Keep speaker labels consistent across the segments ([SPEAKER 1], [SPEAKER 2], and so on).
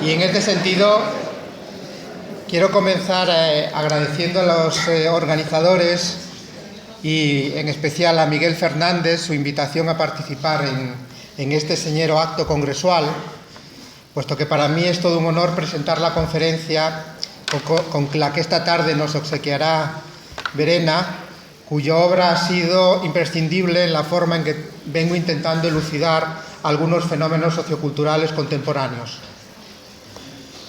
[SPEAKER 1] Y en este sentido quiero comenzar agradeciendo a los organizadores y en especial a Miguel Fernández su invitación a participar en este señero acto congresual, puesto que para mí es todo un honor presentar la conferencia con la que esta tarde nos obsequiará Verena, cuya obra ha sido imprescindible en la forma en que vengo intentando elucidar algunos fenómenos socioculturales contemporáneos.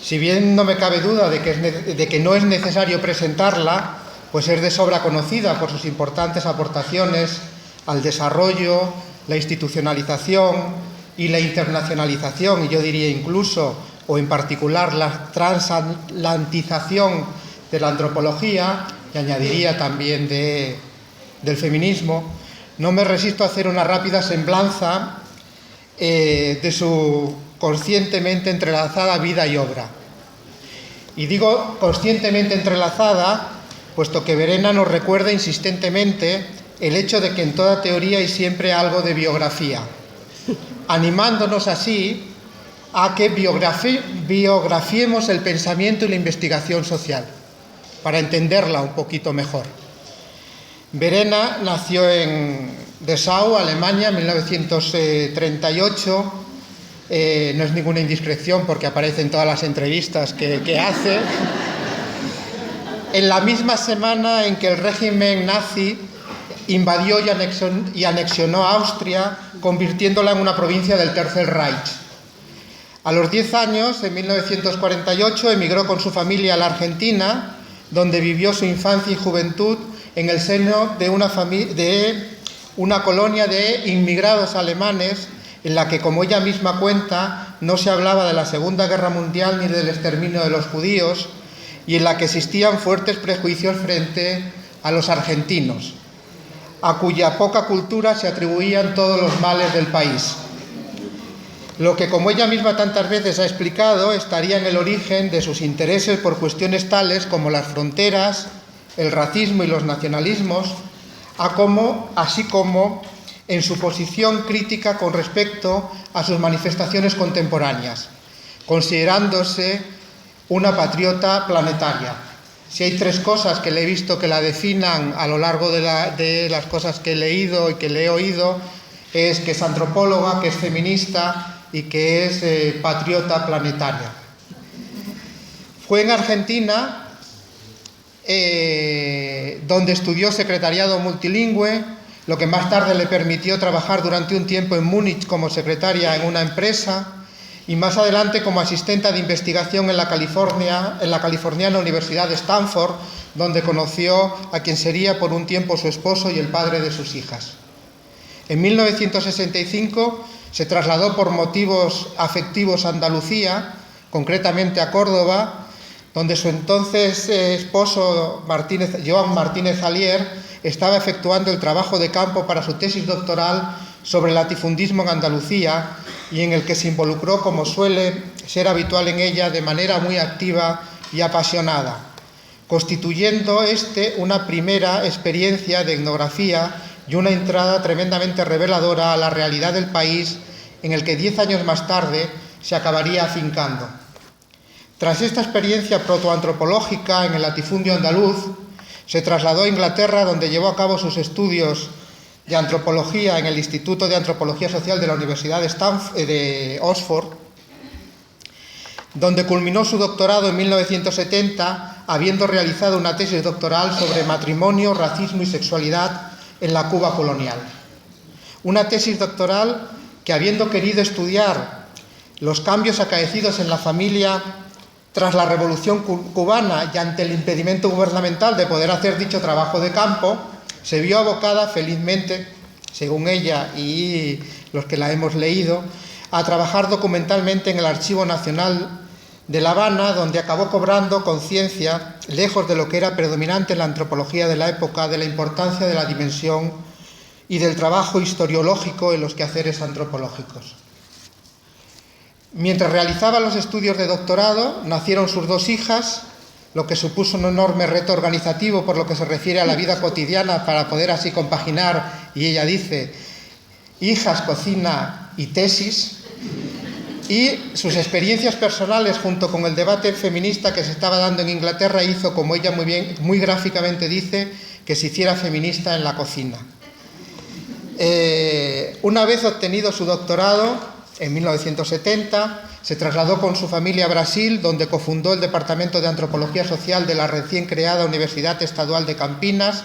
[SPEAKER 1] Si bien no me cabe duda de que no es necesario presentarla, pues es de sobra conocida por sus importantes aportaciones al desarrollo, la institucionalización y la internacionalización, y yo diría incluso, o en particular, la transatlantización de la antropología, y añadiría también del feminismo. No me resisto a hacer una rápida semblanza de su conscientemente entrelazada vida y obra. Y digo conscientemente entrelazada, puesto que Verena nos recuerda insistentemente el hecho de que en toda teoría hay siempre algo de biografía, animándonos así a que biografiemos el pensamiento y la investigación social, para entenderla un poquito mejor. Verena nació en Dessau, Alemania, en 1938. No es ninguna indiscreción porque aparece en todas las entrevistas que hace. En la misma semana en que el régimen nazi invadió y anexionó Austria, convirtiéndola en una provincia del Tercer Reich. A los 10 años, en 1948, emigró con su familia a la Argentina, donde vivió su infancia y juventud en el seno de una colonia de inmigrados alemanes, en la que, como ella misma cuenta, no se hablaba de la Segunda Guerra Mundial ni del exterminio de los judíos, y en la que existían fuertes prejuicios frente a los argentinos, a cuya poca cultura se atribuían todos los males del país. Lo que, como ella misma tantas veces ha explicado, estaría en el origen de sus intereses por cuestiones tales como las fronteras, el racismo y los nacionalismos, así como en su posición crítica con respecto a sus manifestaciones contemporáneas, considerándose una patriota planetaria. Si hay 3 cosas que le he visto que la definan a lo largo de las cosas que he leído y que le he oído, es que es antropóloga, que es feminista y que es patriota planetaria. Fue en Argentina donde estudió secretariado multilingüe, lo que más tarde le permitió trabajar durante un tiempo en Múnich como secretaria en una empresa y más adelante como asistente de investigación en la californiana Universidad de Stanford, donde conoció a quien sería por un tiempo su esposo y el padre de sus hijas. En 1965 se trasladó por motivos afectivos a Andalucía, concretamente a Córdoba, donde su entonces esposo Joan Martínez Alier estaba efectuando el trabajo de campo para su tesis doctoral sobre el latifundismo en Andalucía, y en el que se involucró, como suele ser habitual en ella, de manera muy activa y apasionada, constituyendo una primera experiencia de etnografía y una entrada tremendamente reveladora a la realidad del país en el que 10 años más tarde se acabaría afincando. Tras esta experiencia protoantropológica en el latifundio andaluz, se trasladó a Inglaterra, donde llevó a cabo sus estudios de antropología en el Instituto de Antropología Social de la Universidad de Oxford, donde culminó su doctorado en 1970, habiendo realizado una tesis doctoral sobre matrimonio, racismo y sexualidad en la Cuba colonial. Una tesis doctoral que, habiendo querido estudiar los cambios acaecidos en la familia tras la Revolución cubana y ante el impedimento gubernamental de poder hacer dicho trabajo de campo, se vio abocada felizmente, según ella y los que la hemos leído, a trabajar documentalmente en el Archivo Nacional de La Habana, donde acabó cobrando conciencia, lejos de lo que era predominante en la antropología de la época, de la importancia de la dimensión y del trabajo historiológico en los quehaceres antropológicos. Mientras realizaba los estudios de doctorado, nacieron sus 2 hijas, lo que supuso un enorme reto organizativo por lo que se refiere a la vida cotidiana para poder así compaginar, y ella dice, hijas, cocina y tesis. y sus experiencias personales junto con el debate feminista que se estaba dando en Inglaterra hizo, como ella muy gráficamente dice, que se hiciera feminista en la cocina. Una vez obtenido su doctorado, en 1970, se trasladó con su familia a Brasil, donde cofundó el Departamento de Antropología Social de la recién creada Universidad Estadual de Campinas,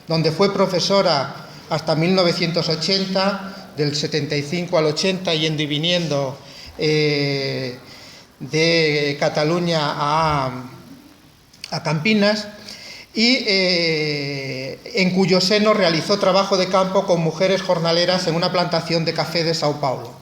[SPEAKER 1] donde fue profesora hasta 1980, del 75 al 80, yendo y viniendo de Cataluña a Campinas, y en cuyo seno realizó trabajo de campo con mujeres jornaleras en una plantación de café de Sao Paulo.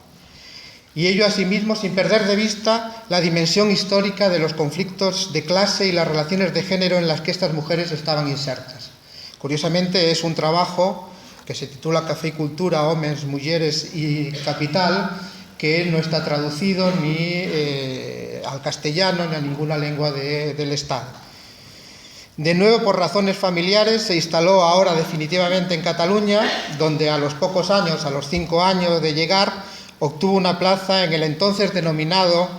[SPEAKER 1] Y ello asimismo sin perder de vista la dimensión histórica de los conflictos de clase y las relaciones de género en las que estas mujeres estaban insertas. Curiosamente es un trabajo que se titula Café y Cultura, Homes, Mujeres y Capital, que no está traducido ni al castellano ni a ninguna lengua del Estado. De nuevo, por razones familiares, se instaló ahora definitivamente en Cataluña, donde a los pocos años, a los 5 años de llegar, obtuvo una plaza en el entonces denominado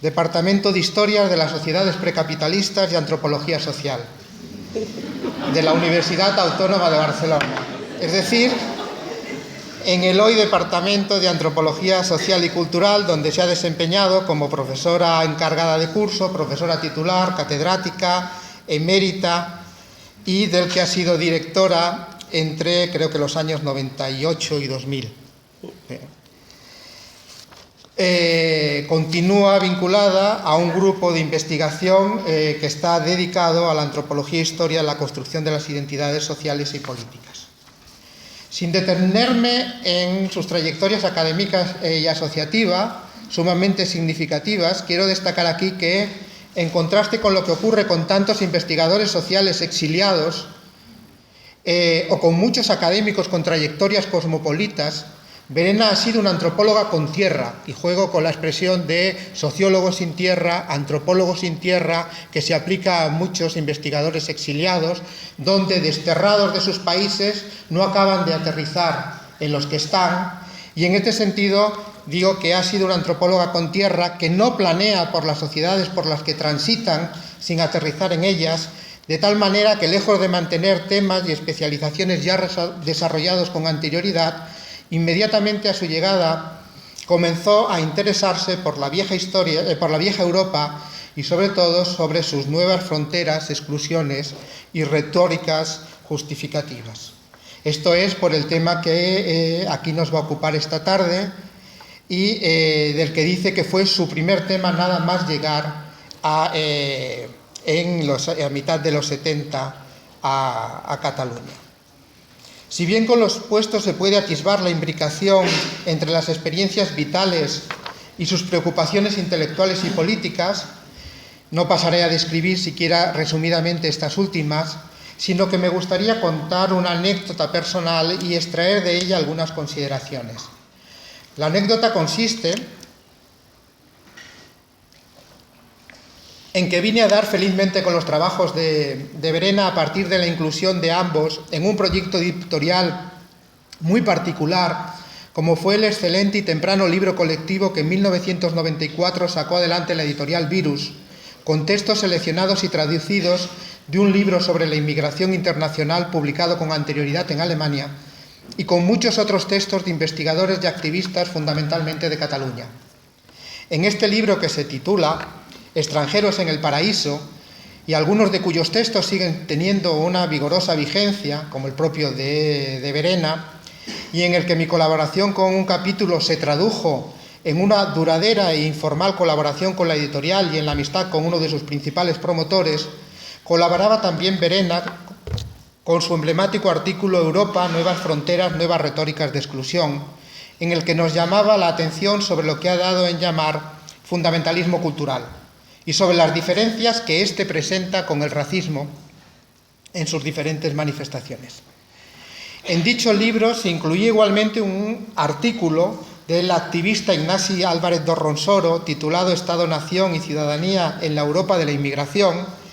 [SPEAKER 1] Departamento de Historias de las Sociedades Precapitalistas y Antropología Social, de la Universidad Autónoma de Barcelona. Es decir, en el hoy Departamento de Antropología Social y Cultural, donde se ha desempeñado como profesora encargada de curso, profesora titular, catedrática, emérita, y del que ha sido directora entre, creo que los años 98 y 2000. Continúa vinculada a un grupo de investigación que está dedicado a la antropología e historia de la construcción de las identidades sociales y políticas. Sin detenerme en sus trayectorias académicas y asociativas, sumamente significativas, quiero destacar aquí que, en contraste con lo que ocurre con tantos investigadores sociales exiliados o con muchos académicos con trayectorias cosmopolitas, Verena ha sido una antropóloga con tierra, y juego con la expresión de sociólogo sin tierra, antropólogo sin tierra, que se aplica a muchos investigadores exiliados, donde desterrados de sus países no acaban de aterrizar en los que están, y en este sentido digo que ha sido una antropóloga con tierra que no planea por las sociedades por las que transitan sin aterrizar en ellas, de tal manera que lejos de mantener temas y especializaciones ya desarrollados con anterioridad, inmediatamente a su llegada comenzó a interesarse por la vieja Europa y sobre todo sobre sus nuevas fronteras, exclusiones y retóricas justificativas. Esto es por el tema que aquí nos va a ocupar esta tarde y del que dice que fue su primer tema nada más llegar a mitad de los 70 a Cataluña. Si bien con los puestos se puede atisbar la imbricación entre las experiencias vitales y sus preocupaciones intelectuales y políticas, no pasaré a describir siquiera resumidamente estas últimas, sino que me gustaría contar una anécdota personal y extraer de ella algunas consideraciones. La anécdota consiste en que vine a dar felizmente con los trabajos de Verena a partir de la inclusión de ambos en un proyecto editorial muy particular, como fue el excelente y temprano libro colectivo que en 1994 sacó adelante la editorial Virus, con textos seleccionados y traducidos de un libro sobre la inmigración internacional publicado con anterioridad en Alemania, y con muchos otros textos de investigadores y activistas fundamentalmente de Cataluña. En este libro, que se titula Extranjeros en el Paraíso, y algunos de cuyos textos siguen teniendo una vigorosa vigencia, como el propio de Verena, y en el que mi colaboración con un capítulo se tradujo en una duradera e informal colaboración con la editorial y en la amistad con uno de sus principales promotores, colaboraba también Verena con su emblemático artículo Europa, nuevas fronteras, nuevas retóricas de exclusión, en el que nos llamaba la atención sobre lo que ha dado en llamar fundamentalismo cultural y sobre las diferencias que éste presenta con el racismo en sus diferentes manifestaciones. En dicho libro se incluye igualmente un artículo del activista Ignasi Álvarez Dorronsoro titulado Estado, Nación y Ciudadanía en la Europa de la Inmigración,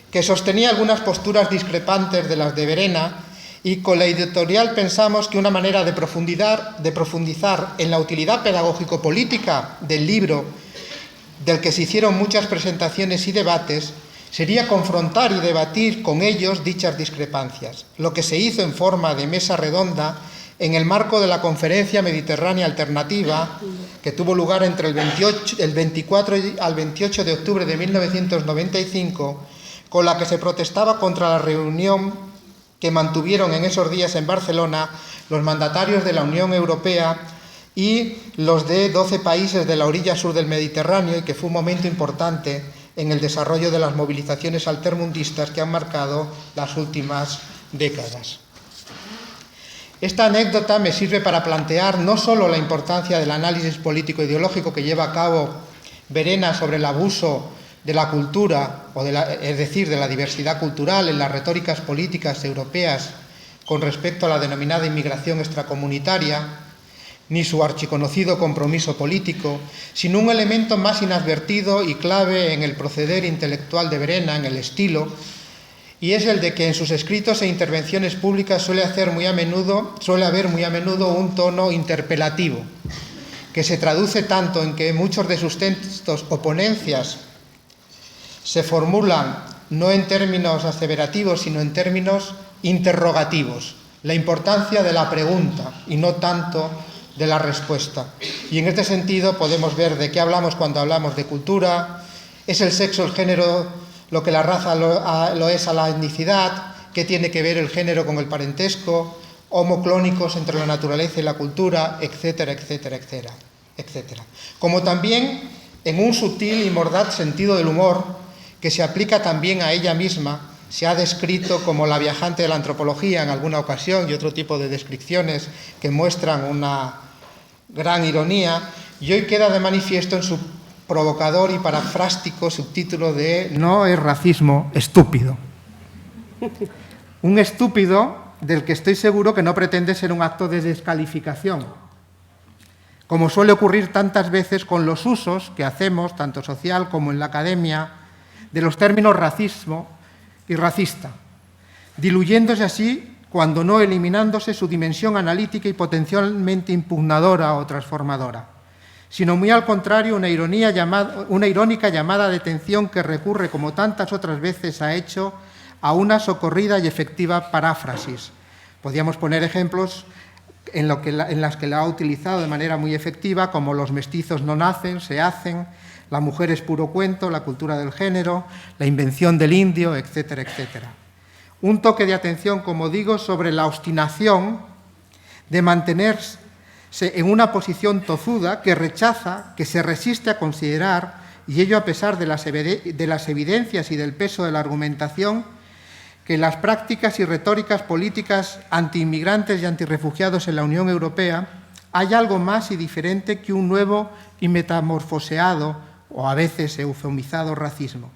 [SPEAKER 1] que sostenía algunas posturas discrepantes de las de Verena y con la editorial pensamos que una manera de profundizar en la utilidad pedagógico-política del libro, del que se hicieron muchas presentaciones y debates, sería confrontar y debatir con ellos dichas discrepancias, lo que se hizo en forma de mesa redonda en el marco de la Conferencia Mediterránea Alternativa, que tuvo lugar entre el 24 al 28 de octubre de 1995, con la que se protestaba contra la reunión que mantuvieron en esos días en Barcelona los mandatarios de la Unión Europea y los de 12 países de la orilla sur del Mediterráneo, y que fue un momento importante en el desarrollo de las movilizaciones altermundistas que han marcado las últimas décadas. Esta anécdota me sirve para plantear no solo la importancia del análisis político-ideológico que lleva a cabo Verena sobre el abuso de la cultura, es decir, de la diversidad cultural en las retóricas políticas europeas con respecto a la denominada inmigración extracomunitaria, ni su archiconocido compromiso político, sino un elemento más inadvertido y clave en el proceder intelectual de Verena, en el estilo, y es el de que en sus escritos e intervenciones públicas suele haber muy a menudo un tono interpelativo, que se traduce tanto en que muchos de sus textos o ponencias se formulan no en términos aseverativos, sino en términos interrogativos, la importancia de la pregunta y no tanto de la respuesta. Y en este sentido podemos ver de qué hablamos cuando hablamos de cultura. ¿Es el sexo, el género, lo que la raza lo es a la etnicidad? ¿Qué tiene que ver el género con el parentesco? Homoclónicos entre la naturaleza y la cultura, etcétera, etcétera, etcétera, etcétera. Como también en un sutil y mordaz sentido del humor que se aplica también a ella misma. Se ha descrito como la viajante de la antropología en alguna ocasión, y otro tipo de descripciones que muestran una gran ironía, y hoy queda de manifiesto en su provocador y parafrástico subtítulo de "No es racismo, estúpido". Un estúpido del que estoy seguro que no pretende ser un acto de descalificación, como suele ocurrir tantas veces con los usos que hacemos, tanto social como en la academia, de los términos racismo y racista, diluyéndose así, cuando no eliminándose, su dimensión analítica y potencialmente impugnadora o transformadora, sino muy al contrario, una irónica llamada de atención que recurre, como tantas otras veces ha hecho, a una socorrida y efectiva paráfrasis. Podríamos poner ejemplos en las que la ha utilizado de manera muy efectiva, como los mestizos no nacen, se hacen, la mujer es puro cuento, la cultura del género, la invención del indio, etcétera, etcétera. Un toque de atención, como digo, sobre la obstinación de mantenerse en una posición tozuda que rechaza, que se resiste a considerar, y ello a pesar de las evidencias y del peso de la argumentación, que las prácticas y retóricas políticas antiinmigrantes y antirrefugiados en la Unión Europea hay algo más y diferente que un nuevo y metamorfoseado o a veces eufemizado racismo.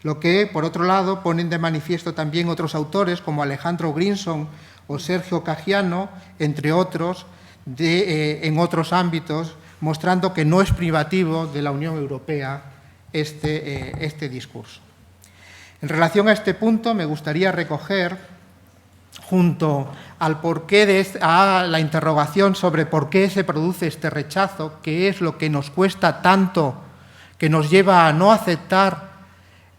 [SPEAKER 1] Lo que, por otro lado, ponen de manifiesto también otros autores como Alejandro Grinson o Sergio Caggiano, entre otros, en otros ámbitos, mostrando que no es privativo de la Unión Europea este discurso. En relación a este punto, me gustaría recoger, junto al porqué a la interrogación sobre por qué se produce este rechazo, qué es lo que nos cuesta tanto, que nos lleva a no aceptar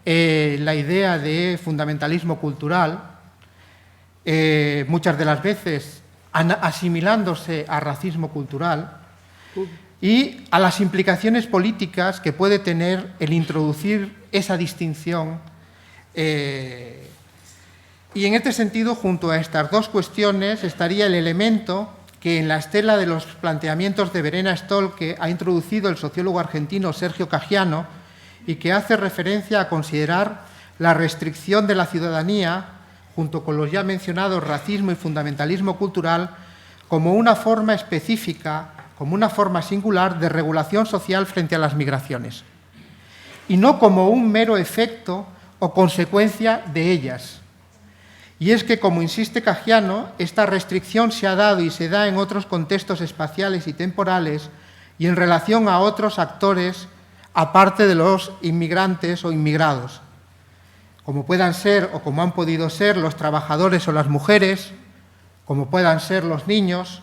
[SPEAKER 1] la idea de fundamentalismo cultural, muchas de las veces asimilándose a racismo cultural, y a las implicaciones políticas que puede tener el introducir esa distinción. Y en este sentido, junto a estas dos cuestiones, estaría el elemento que en la estela de los planteamientos de Verena Stolke ha introducido el sociólogo argentino Sergio Caggiano, y que hace referencia a considerar la restricción de la ciudadanía, junto con los ya mencionados racismo y fundamentalismo cultural, como una forma específica, como una forma singular de regulación social frente a las migraciones, y no como un mero efecto o consecuencia de ellas. Y es que, como insiste Caggiano, esta restricción se ha dado y se da en otros contextos espaciales y temporales y en relación a otros actores aparte de los inmigrantes o inmigrados, como puedan ser o como han podido ser los trabajadores o las mujeres, como puedan ser los niños,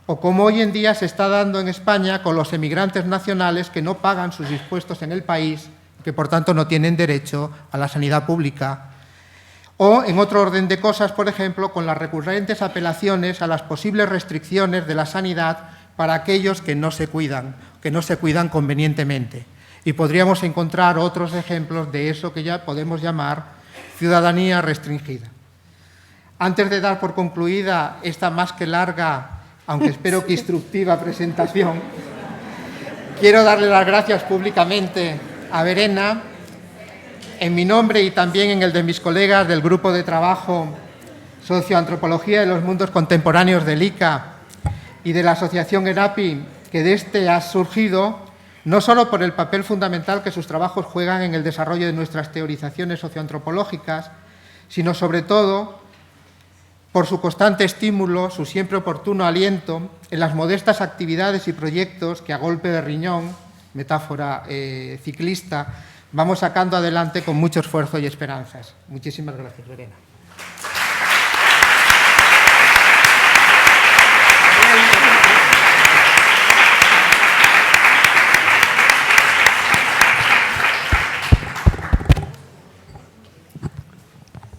[SPEAKER 1] o como hoy en día se está dando en España con los emigrantes nacionales que no pagan sus impuestos en el país, que por tanto no tienen derecho a la sanidad pública. O, en otro orden de cosas, por ejemplo, con las recurrentes apelaciones a las posibles restricciones de la sanidad para aquellos que no se cuidan convenientemente. Y podríamos encontrar otros ejemplos de eso que ya podemos llamar ciudadanía restringida. Antes de dar por concluida esta más que larga, aunque espero que instructiva presentación, quiero darle las gracias públicamente a Verena, en mi nombre y también en el de mis colegas del Grupo de Trabajo Socioantropología de los Mundos Contemporáneos del ICA y de la Asociación ERAPI, que de este ha surgido, no solo por el papel fundamental que sus trabajos juegan en el desarrollo de nuestras teorizaciones socioantropológicas, sino sobre todo por su constante estímulo, su siempre oportuno aliento en las modestas actividades y proyectos que a golpe de riñón, metáfora ciclista, vamos sacando adelante con mucho esfuerzo y esperanzas. Muchísimas gracias, Verena.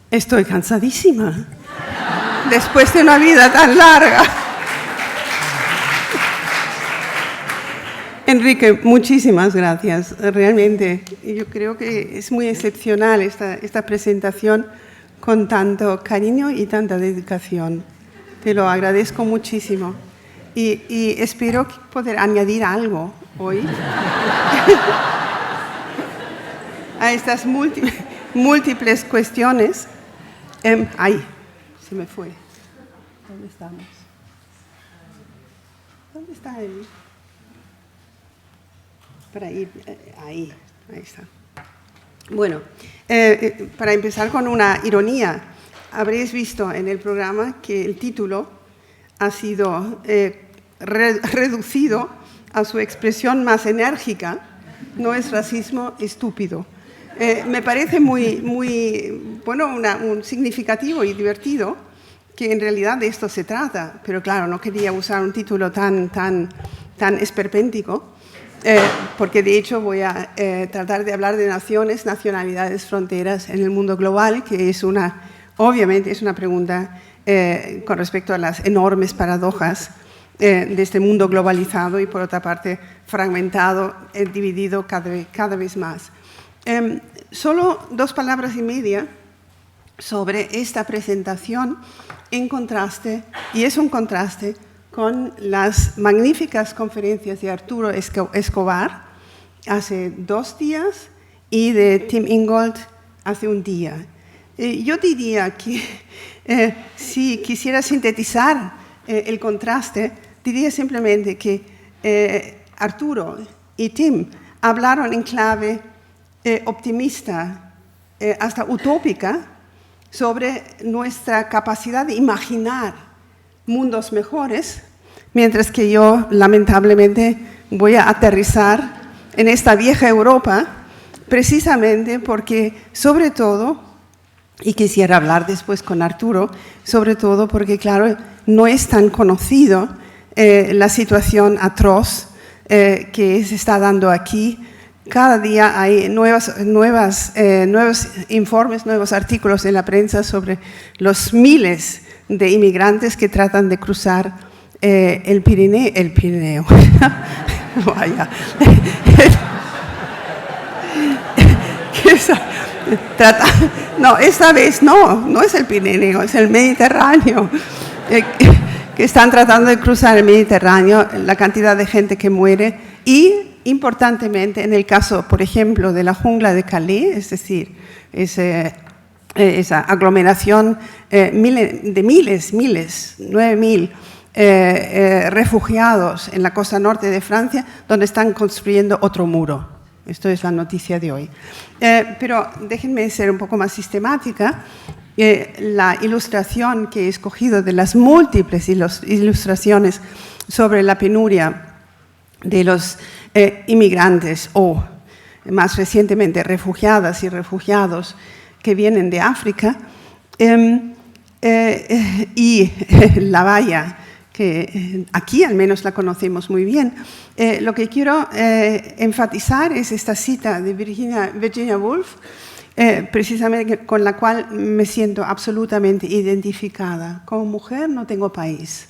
[SPEAKER 2] Estoy cansadísima, después de una vida tan larga. Enrique, muchísimas gracias. Realmente, yo creo que es muy excepcional esta presentación con tanto cariño y tanta dedicación. Te lo agradezco muchísimo. Y espero poder añadir algo hoy a estas múltiples cuestiones. Ahí, se me fue. ¿Dónde estamos? ¿Dónde está él? Para ir, ahí está. Bueno, para empezar con una ironía, habréis visto en el programa que el título ha sido reducido a su expresión más enérgica: no es racismo estúpido. Me parece muy bueno, un significativo y divertido, que en realidad de esto se trata, pero claro, no quería usar un título tan esperpéntico, porque de hecho voy a tratar de hablar de naciones, nacionalidades, fronteras en el mundo global, que es obviamente es una pregunta con respecto a las enormes paradojas de este mundo globalizado y por otra parte fragmentado, dividido cada vez más. Solo 2 palabras y media sobre esta presentación en contraste, y es un contraste con las magníficas conferencias de Arturo Escobar hace 2 días y de Tim Ingold hace 1 día. Yo diría que si quisiera sintetizar el contraste, diría simplemente que Arturo y Tim hablaron en clave optimista, hasta utópica, sobre nuestra capacidad de imaginar mundos mejores, mientras que yo, lamentablemente, voy a aterrizar en esta vieja Europa, precisamente porque, sobre todo, y quisiera hablar después con Arturo, sobre todo porque, claro, no es tan conocido la situación atroz que se está dando aquí. Cada día hay nuevos informes, nuevos artículos en la prensa sobre los miles de inmigrantes que tratan de cruzar el Pirineo. Vaya. No, esta vez no es el Pirineo, es el Mediterráneo. Que están tratando de cruzar el Mediterráneo, la cantidad de gente que muere y, importantemente, en el caso, por ejemplo, de la jungla de Calais, es decir, esa aglomeración de miles, 9.000 refugiados en la costa norte de Francia, donde están construyendo otro muro. Esto es la noticia de hoy. Pero déjenme ser un poco más sistemática. La ilustración que he escogido de las múltiples ilustraciones sobre la penuria de los inmigrantes o, más recientemente, refugiadas y refugiados que vienen de África, y la valla, que aquí al menos la conocemos muy bien. Lo que quiero enfatizar es esta cita de Virginia Woolf, precisamente con la cual me siento absolutamente identificada. Como mujer no tengo país,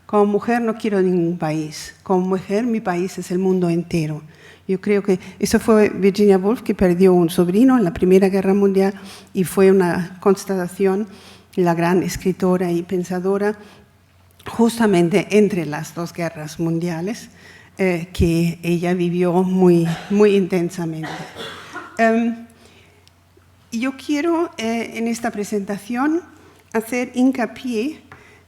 [SPEAKER 2] como mujer no quiero ningún país, como mujer mi país es el mundo entero. Yo creo que eso fue Virginia Woolf, que perdió un sobrino en la Primera Guerra Mundial y fue una constatación, la gran escritora y pensadora, justamente entre las dos guerras mundiales, que ella vivió muy, muy intensamente. Yo quiero en esta presentación hacer hincapié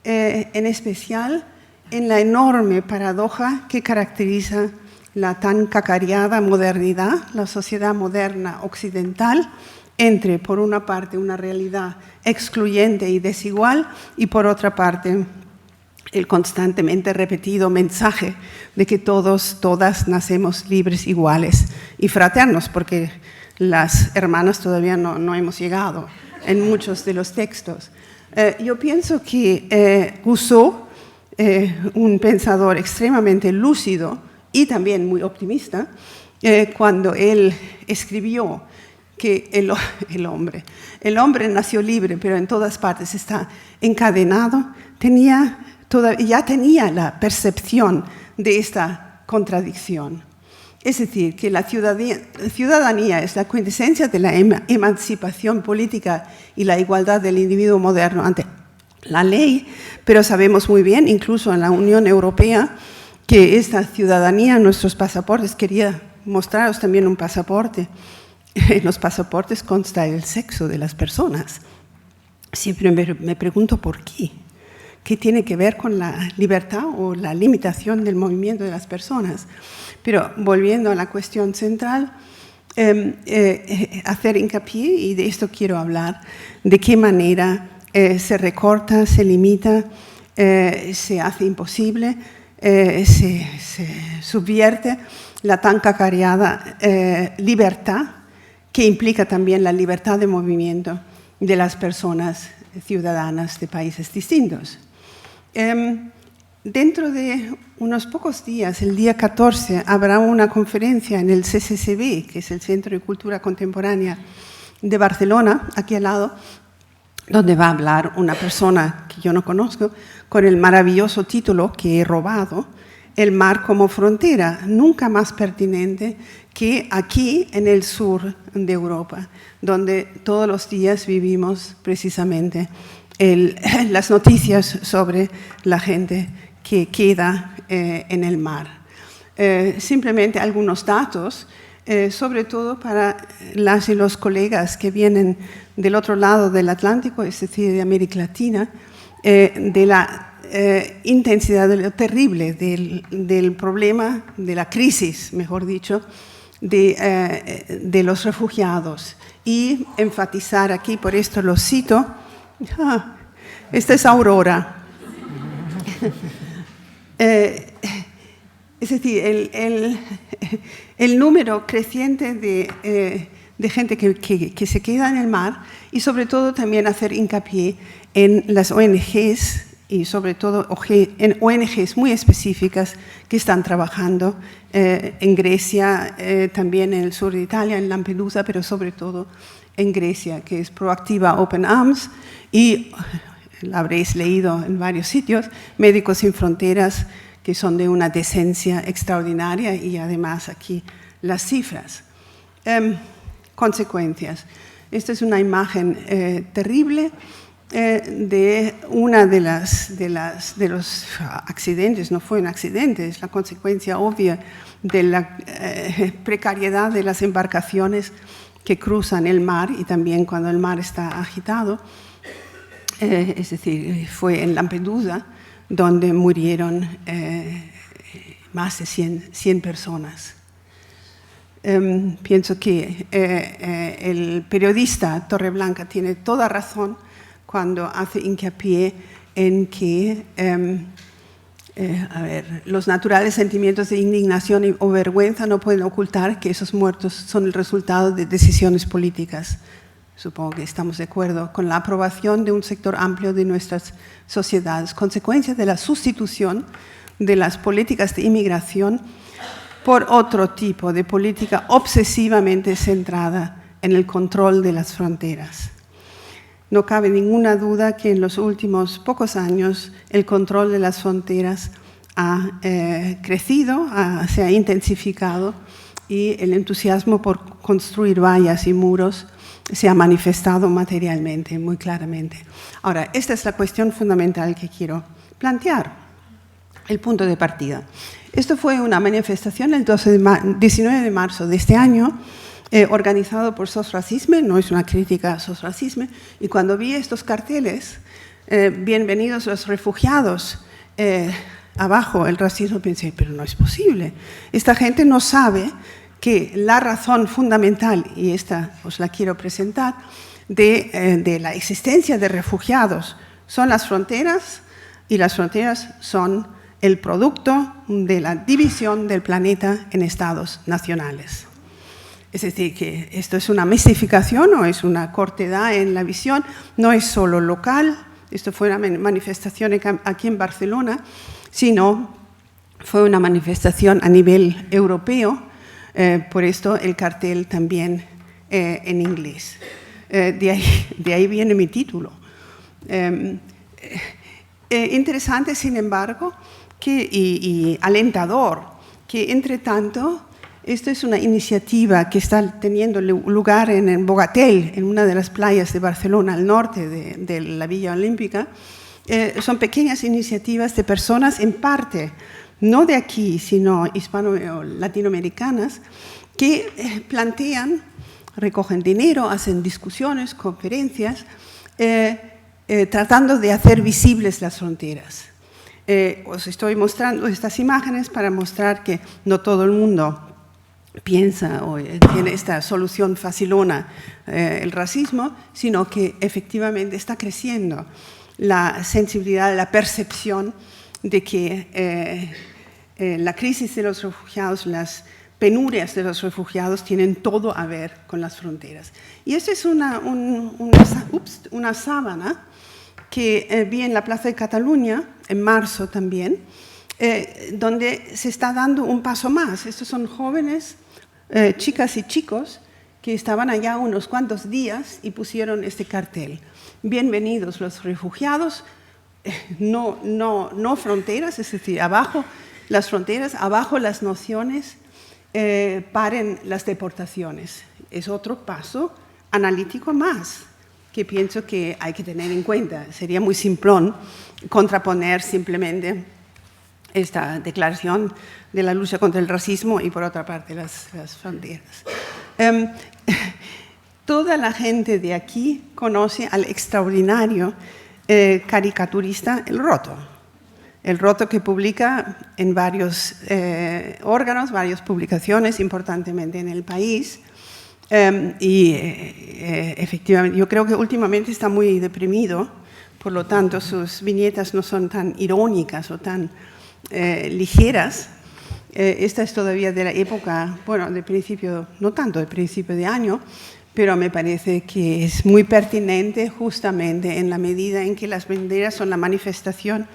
[SPEAKER 2] en especial en la enorme paradoja que caracteriza la tan cacareada modernidad, la sociedad moderna occidental, entre, por una parte, una realidad excluyente y desigual y, por otra parte, el constantemente repetido mensaje de que todos, todas nacemos libres, iguales y fraternos, porque las hermanas todavía no hemos llegado en muchos de los textos. Yo pienso que Rousseau, un pensador extremadamente lúcido y también muy optimista, cuando él escribió que el hombre nació libre, pero en todas partes está encadenado, ya tenía la percepción de esta contradicción. Es decir, que la ciudadanía es la quintesencia de la emancipación política y la igualdad del individuo moderno ante la ley, pero sabemos muy bien, incluso en la Unión Europea, que esta ciudadanía, nuestros pasaportes, quería mostraros también un pasaporte. En los pasaportes consta el sexo de las personas. Siempre me pregunto por qué. ¿Qué tiene que ver con la libertad o la limitación del movimiento de las personas? Pero volviendo a la cuestión central, hacer hincapié, y de esto quiero hablar, de qué manera se recorta, se limita, se hace imposible, se subvierte la tan cacareada libertad, que implica también la libertad de movimiento de las personas ciudadanas de países distintos. Dentro de unos pocos días, el día 14, habrá una conferencia en el CCCB, que es el Centro de Cultura Contemporánea de Barcelona, aquí al lado, donde va a hablar una persona que yo no conozco, con el maravilloso título que he robado, El mar como frontera, nunca más pertinente que aquí en el sur de Europa, donde todos los días vivimos precisamente las noticias sobre la gente que queda en el mar. Simplemente algunos datos, sobre todo para las y los colegas que vienen del otro lado del Atlántico, es decir, de América Latina, de la intensidad, de lo terrible del problema, de la crisis, mejor dicho, de los refugiados. Y enfatizar aquí, por esto lo cito, esta es Aurora. Es decir, el número creciente de gente que se queda en el mar, y sobre todo también hacer hincapié en las ONGs, y sobre todo en ONGs muy específicas que están trabajando en Grecia, también en el sur de Italia, en Lampedusa, pero sobre todo en Grecia, que es Proactiva Open Arms, y la habréis leído en varios sitios, Médicos Sin Fronteras, que son de una decencia extraordinaria, y además aquí las cifras. Consecuencias. Esta es una imagen terrible de una de los accidentes. No fue un accidente, es la consecuencia obvia de la precariedad de las embarcaciones que cruzan el mar, y también cuando el mar está agitado. Es decir, fue en Lampedusa donde murieron más de 100 personas. Pienso que el periodista Torreblanca tiene toda razón cuando hace hincapié en que los naturales sentimientos de indignación o vergüenza no pueden ocultar que esos muertos son el resultado de decisiones políticas supongo que estamos de acuerdo, con la aprobación de un sector amplio de nuestras sociedades, consecuencia de la sustitución de las políticas de inmigración por otro tipo de política obsesivamente centrada en el control de las fronteras. No cabe ninguna duda que en los últimos pocos años el control de las fronteras ha crecido, se ha intensificado y el entusiasmo por construir vallas y muros se ha manifestado materialmente, muy claramente. Ahora, esta es la cuestión fundamental que quiero plantear, el punto de partida. Esto fue una manifestación el 19 de marzo de este año, organizado por SOS Racisme, no es una crítica a SOS Racisme, y cuando vi estos carteles, bienvenidos los refugiados, abajo el racismo, pensé, pero no es posible. Esta gente no sabe que la razón fundamental, y esta os la quiero presentar, de la existencia de refugiados son las fronteras, y las fronteras son el producto de la división del planeta en estados nacionales. Es decir, que esto es una mistificación o es una cortedad en la visión, no es solo local, esto fue una manifestación aquí en Barcelona, sino fue una manifestación a nivel europeo, por esto el cartel también en inglés. De ahí viene mi título. Interesante, sin embargo, y alentador, que entre tanto, esto es una iniciativa que está teniendo lugar en Bogatel, en una de las playas de Barcelona, al norte de la Villa Olímpica. Son pequeñas iniciativas de personas, en parte, no de aquí, sino hispano-latinoamericanas, que plantean, recogen dinero, hacen discusiones, conferencias, tratando de hacer visibles las fronteras. Os estoy mostrando estas imágenes para mostrar que no todo el mundo piensa o tiene esta solución facilona, el racismo, sino que efectivamente está creciendo la sensibilidad, la percepción de que la crisis de los refugiados, las penurias de los refugiados tienen todo a ver con las fronteras. Y esta es una sábana que vi en la Plaza de Cataluña, en marzo también, donde se está dando un paso más. Estos son jóvenes, chicas y chicos, que estaban allá unos cuantos días y pusieron este cartel. Bienvenidos los refugiados, no fronteras, es decir, abajo las fronteras, abajo las naciones, paren las deportaciones. Es otro paso analítico más que pienso que hay que tener en cuenta. Sería muy simplón contraponer simplemente esta declaración de la lucha contra el racismo y por otra parte las fronteras. Toda la gente de aquí conoce al extraordinario caricaturista El Roto que publica en varios órganos, varias publicaciones, importantemente en El País. Efectivamente, yo creo que últimamente está muy deprimido, por lo tanto sus viñetas no son tan irónicas o tan ligeras. Esta es todavía de la época, bueno, de principio, no tanto de principio de año, pero me parece que es muy pertinente justamente en la medida en que las banderas son la manifestación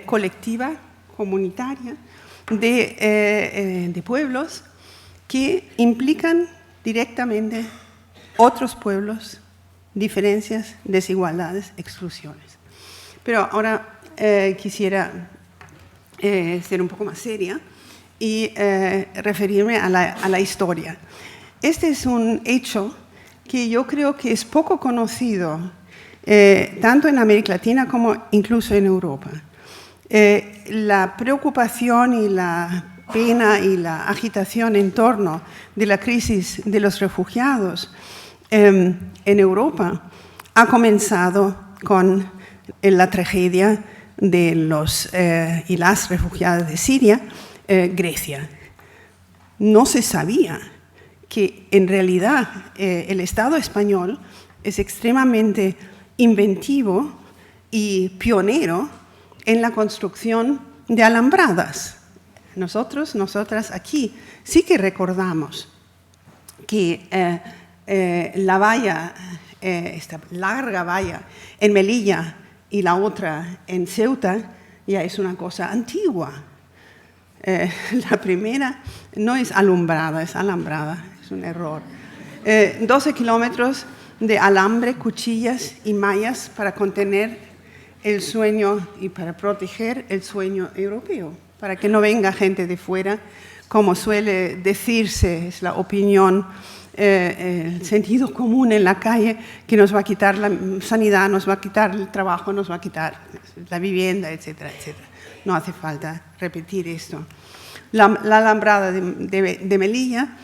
[SPEAKER 2] colectiva, comunitaria, de pueblos que implican directamente otros pueblos, diferencias, desigualdades, exclusiones. Pero ahora quisiera ser un poco más seria y referirme a la historia. Este es un hecho que yo creo que es poco conocido, tanto en América Latina como incluso en Europa. La preocupación y la pena y la agitación en torno de la crisis de los refugiados en Europa ha comenzado con la tragedia de los y las refugiadas de Siria, Grecia. No se sabía que en realidad el Estado español es extremadamente inventivo y pionero en la construcción de alambradas. Nosotras aquí sí que recordamos que la valla, esta larga valla en Melilla y la otra en Ceuta, ya es una cosa antigua. La primera no es alumbrada, es alambrada, es un error. 12 kilómetros de alambre, cuchillas y mallas para contener el sueño y para proteger el sueño europeo, para que no venga gente de fuera, como suele decirse, es la opinión, el sentido común en la calle, que nos va a quitar la sanidad, nos va a quitar el trabajo, nos va a quitar la vivienda, etcétera, etcétera. No hace falta repetir esto. La alambrada de Melilla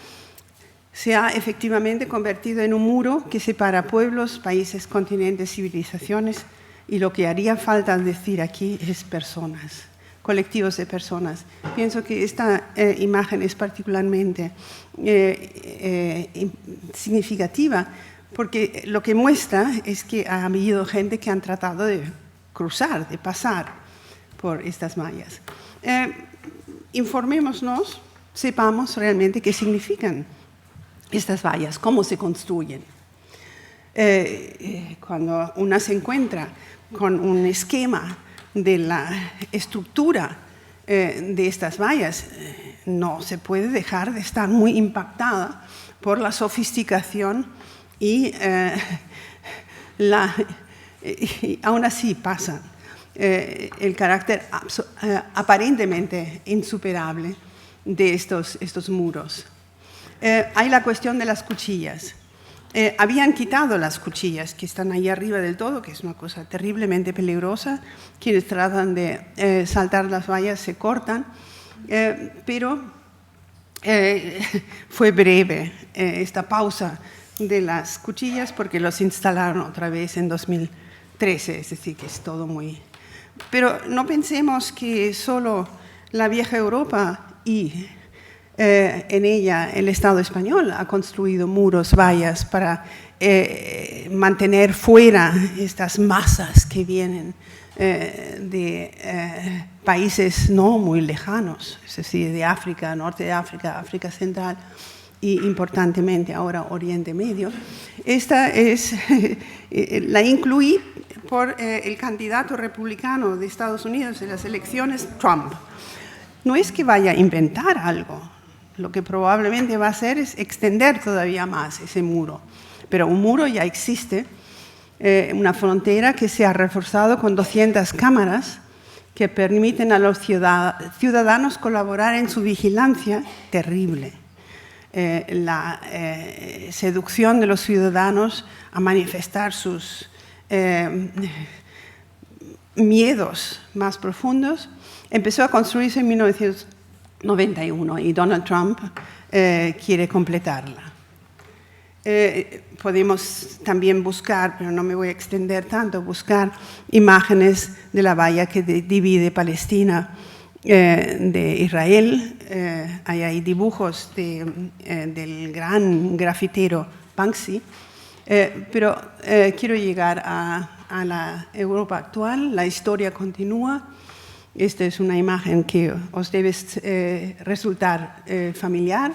[SPEAKER 2] se ha efectivamente convertido en un muro que separa pueblos, países, continentes, civilizaciones, y lo que haría falta decir aquí es personas, colectivos de personas. Pienso que esta imagen es particularmente significativa porque lo que muestra es que ha habido gente que han tratado de cruzar, de pasar por estas mallas. Informémonos, sepamos realmente qué significan estas vallas, cómo se construyen. Cuando una se encuentra con un esquema de la estructura de estas vallas, no se puede dejar de estar muy impactada por la sofisticación y aún así pasan el carácter aparentemente insuperable de estos muros. Hay la cuestión de las cuchillas. Habían quitado las cuchillas que están ahí arriba del todo, que es una cosa terriblemente peligrosa. Quienes tratan de saltar las vallas se cortan, pero fue breve esta pausa de las cuchillas porque los instalaron otra vez en 2013, es decir, que es todo muy... Pero no pensemos que solo la vieja Europa y en ella el Estado español ha construido muros, vallas para mantener fuera estas masas que vienen de países no muy lejanos, es decir, de África, norte de África, África Central y importantemente ahora Oriente Medio. Esta es, la incluí por el candidato republicano de Estados Unidos en las elecciones, Trump. No es que vaya a inventar algo, lo que probablemente va a hacer es extender todavía más ese muro. Pero un muro ya existe, una frontera que se ha reforzado con 200 cámaras que permiten a los ciudadanos colaborar en su vigilancia terrible. La seducción de los ciudadanos a manifestar sus miedos más profundos empezó a construirse en 1991 y Donald Trump quiere completarla. Podemos también buscar, pero no me voy a extender tanto, buscar imágenes de la valla que divide Palestina de Israel. Hay dibujos del gran grafitero Banksy, pero quiero llegar a la Europa actual. La historia continúa. Esta es una imagen que os debe resultar familiar.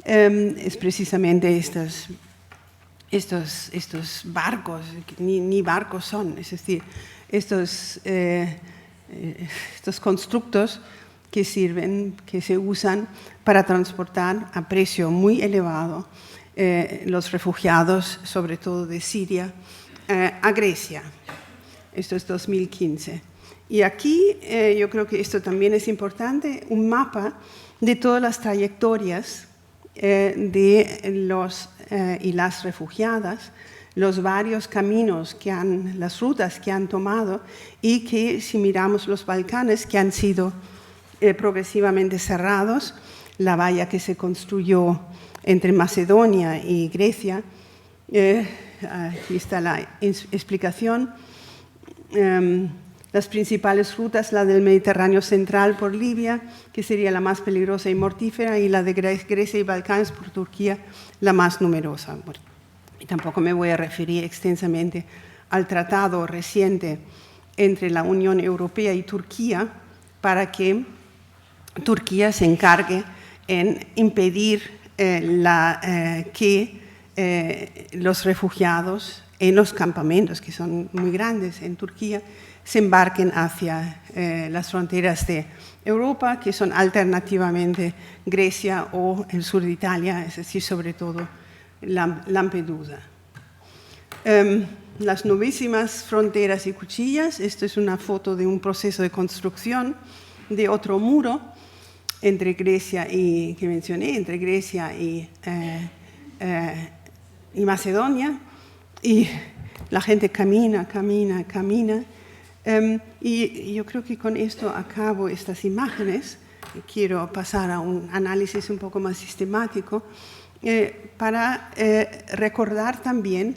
[SPEAKER 2] Es precisamente estos barcos, ni barcos son, es decir, estos constructos que sirven, que se usan para transportar a precio muy elevado los refugiados, sobre todo de Siria, a Grecia. Esto es 2015. Y aquí yo creo que esto también es importante, un mapa de todas las trayectorias de los y las refugiadas, los varios caminos las rutas que han tomado y que, si miramos los Balcanes, que han sido progresivamente cerrados, la valla que se construyó entre Macedonia y Grecia, aquí está la explicación. Las principales rutas, la del Mediterráneo central por Libia, que sería la más peligrosa y mortífera, y la de Grecia y Balcanes por Turquía, la más numerosa. Bueno, y tampoco me voy a referir extensamente al tratado reciente entre la Unión Europea y Turquía para que Turquía se encargue en impedir que los refugiados en los campamentos, que son muy grandes en Turquía, se embarquen hacia las fronteras de Europa, que son alternativamente Grecia o el sur de Italia, es decir, sobre todo Lampedusa. Las novísimas fronteras y cuchillas. Esto es una foto de un proceso de construcción de otro muro entre Grecia y, que mencioné, entre Grecia y Macedonia. Y la gente camina. Y yo creo que con esto acabo estas imágenes. Quiero pasar a un análisis un poco más sistemático para recordar también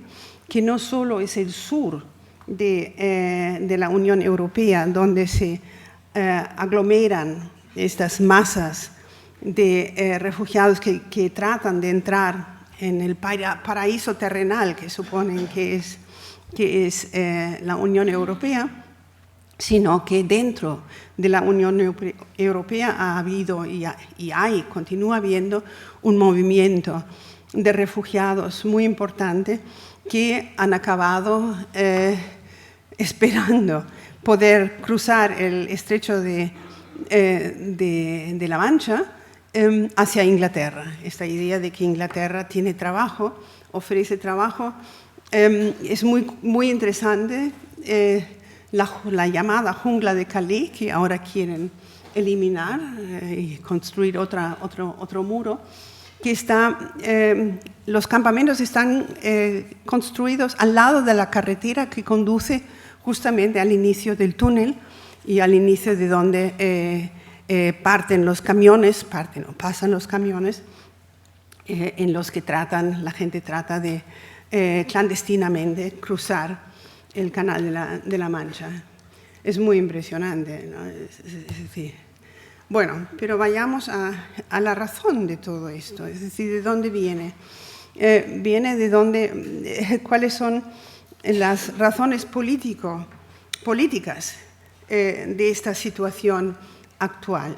[SPEAKER 2] que no solo es el sur de la Unión Europea donde se aglomeran estas masas de refugiados que tratan de entrar en el paraíso terrenal que suponen que es la Unión Europea, sino que dentro de la Unión Europea ha habido continúa habiendo un movimiento de refugiados muy importante que han acabado esperando poder cruzar el estrecho de la Mancha hacia Inglaterra. Esta idea de que Inglaterra tiene trabajo, ofrece trabajo, es muy interesante. La llamada jungla de Calais, que ahora quieren eliminar y construir otro muro, que los campamentos están construidos al lado de la carretera que conduce justamente al inicio del túnel y al inicio de donde pasan los camiones en los que la gente trata de clandestinamente cruzar el canal de la Mancha. Es muy impresionante, ¿no? Es decir, bueno, pero vayamos a la razón de todo esto, es decir, ¿de dónde viene? ¿Cuáles son las razones políticas de esta situación actual?